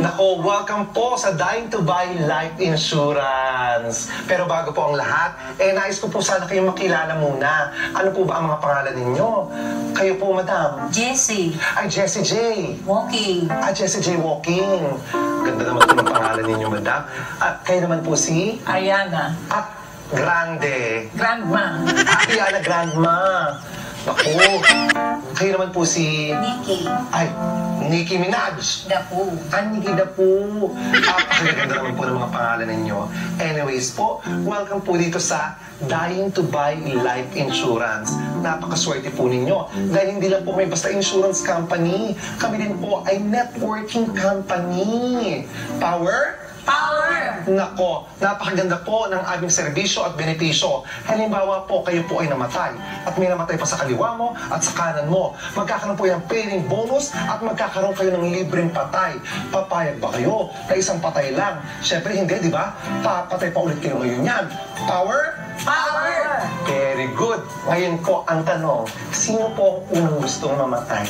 Nako, welcome po sa Dying to Buy Life Insurance. Pero bago po ang lahat, nais ko po sana kayong makilala muna. Ano po ba ang mga pangalan ninyo? Kayo po, madam? Jessie. Ay, Jessie J. Walking. Jessie J. Walking. Ganda naman po ng pangalan ninyo, madam. At kayo naman po si? Ariana. At Grande. Grandma. Ariana Grandma. Naku, kayo naman po si? Nikki. Ay, Nicki Minaj. Dapu. Nicki Dapu. Pakaganda naman po ng mga pangalan ninyo. Anyways po, welcome po dito sa Dying to Buy Life Insurance. Napakaswerte po ninyo. Dahil hindi lang po may basta insurance company. Kami din po ay networking company. Power? Power! Nako, napakaganda po ng aming serbisyo at benepisyo. Halimbawa po, kayo po ay namatay at may namatay pa sa kaliwa mo at sa kanan mo. Magkakaroon po yung pairing bonus at magkakaroon kayo ng libreng patay. Papayag ba kayo na isang patay lang? Siyempre hindi, di ba? Papatay pa ulit kayo ngayon yan. Power? Power! Very good. Ngayon po ang tanong, sino po ang unang gustong mamatay?